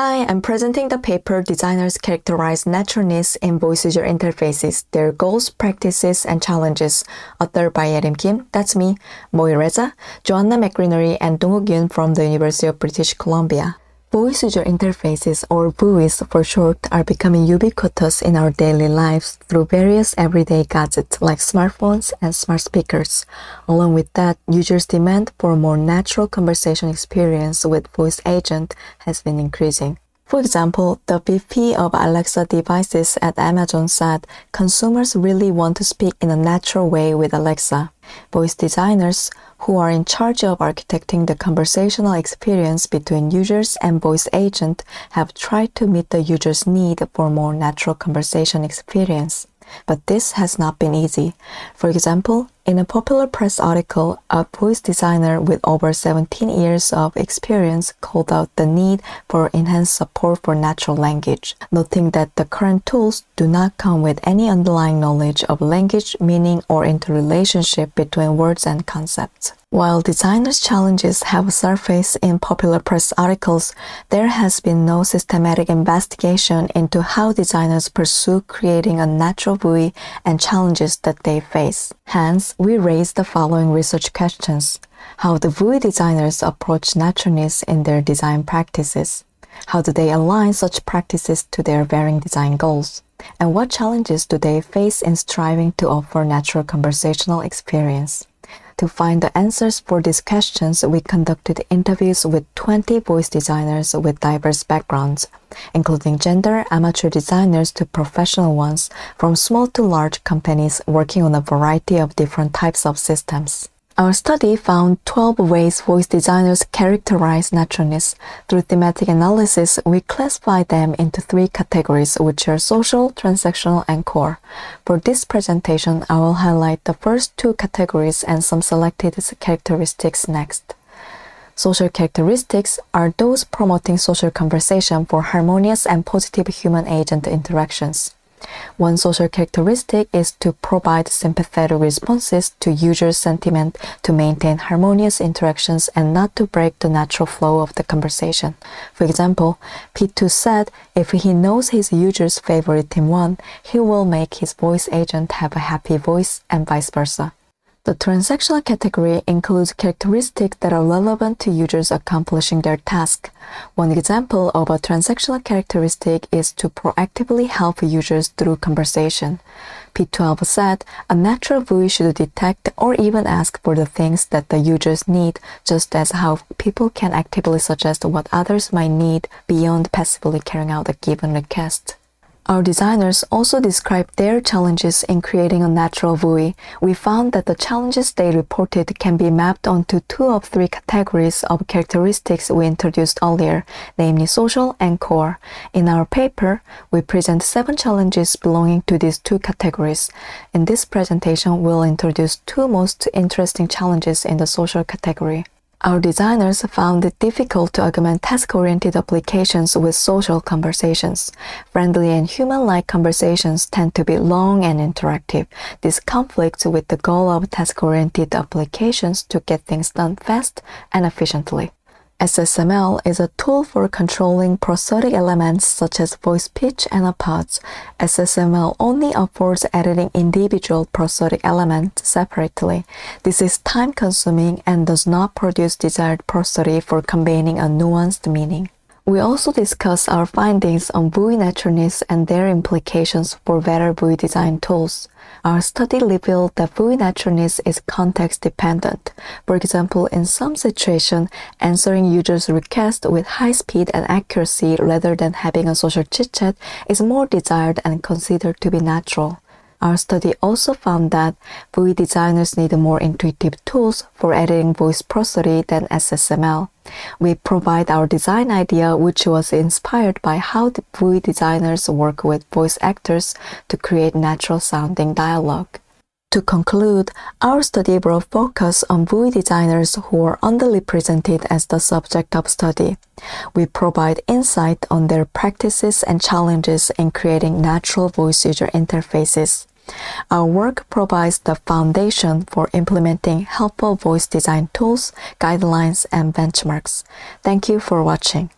Hi, I'm presenting the paper Designers Characterize Naturalness in Voice User Interfaces, Their Goals, Practices, and Challenges, authored by Yelim Kim, that's me, Mohi Reza, Joanna McGrenere, and Dongwook Yoon from the University of British Columbia. Voice User Interfaces, or VUIs for short, are becoming ubiquitous in our daily lives through various everyday gadgets like smartphones and smart speakers. Along with that, users' demand for a more natural conversation experience with voice agent has been increasing. For example, the VP of Alexa devices at Amazon said consumers really want to speak in a natural way with Alexa. Voice designers, who are in charge of architecting the conversational experience between users and voice agent, have tried to meet the user's need for more natural conversation experience. But this has not been easy. For example, in a popular press article, a voice designer with over 17 years of experience called out the need for enhanced support for natural language, noting that the current tools do not come with any underlying knowledge of language, meaning, or interrelationship between words and concepts. While designers' challenges have surfaced in popular press articles, there has been no systematic investigation into how designers pursue creating a natural VUI and challenges that they face. Hence, we raise the following research questions. How do VUI designers approach naturalness in their design practices? How do they align such practices to their varying design goals? And what challenges do they face in striving to offer natural conversational experience? To find the answers for these questions, we conducted interviews with 20 voice designers with diverse backgrounds, including gender, amateur designers to professional ones, from small to large companies working on a variety of different types of systems. Our study found 12 ways voice designers characterize naturalness. Through thematic analysis, we classify them into 3 categories, which are social, transactional, and core. For this presentation, I will highlight the first 2 categories and some selected characteristics next. Social characteristics are those promoting social conversation for harmonious and positive human-agent interactions. One social characteristic is to provide sympathetic responses to users' sentiment to maintain harmonious interactions and not to break the natural flow of the conversation. For example, P2 said if he knows his user's favorite team won, he will make his voice agent have a happy voice and vice versa. The transactional category includes characteristics that are relevant to users accomplishing their task. One example of a transactional characteristic is to proactively help users through conversation. P12 said a natural VUI should detect or even ask for the things that the users need, just as how people can actively suggest what others might need beyond passively carrying out a given request. Our designers also described their challenges in creating a natural VUI. We found that the challenges they reported can be mapped onto 2 of 3 categories of characteristics we introduced earlier, namely social and core. In our paper, we present 7 challenges belonging to these 2 categories. In this presentation, we'll introduce 2 most interesting challenges in the social category. Our designers found it difficult to augment task-oriented applications with social conversations. Friendly and human-like conversations tend to be long and interactive. This conflicts with the goal of task-oriented applications to get things done fast and efficiently. SSML is a tool for controlling prosodic elements such as voice pitch and applause. SSML only affords editing individual prosodic elements separately. This is time-consuming and does not produce desired prosody for conveying a nuanced meaning. We also discuss our findings on VUI naturalness and their implications for better VUI design tools. Our study revealed that VUI naturalness is context-dependent. For example, in some situations, answering users' requests with high speed and accuracy rather than having a social chit-chat is more desired and considered to be natural. Our study also found that VUI designers need more intuitive tools for editing voice prosody than SSML. We provide our design idea, which was inspired by how the VUI designers work with voice actors to create natural-sounding dialogue. To conclude, our study brought focus on VUI designers who are underrepresented as the subject of study. We provide insight on their practices and challenges in creating natural voice user interfaces. Our work provides the foundation for implementing helpful voice design tools, guidelines, and benchmarks. Thank you for watching.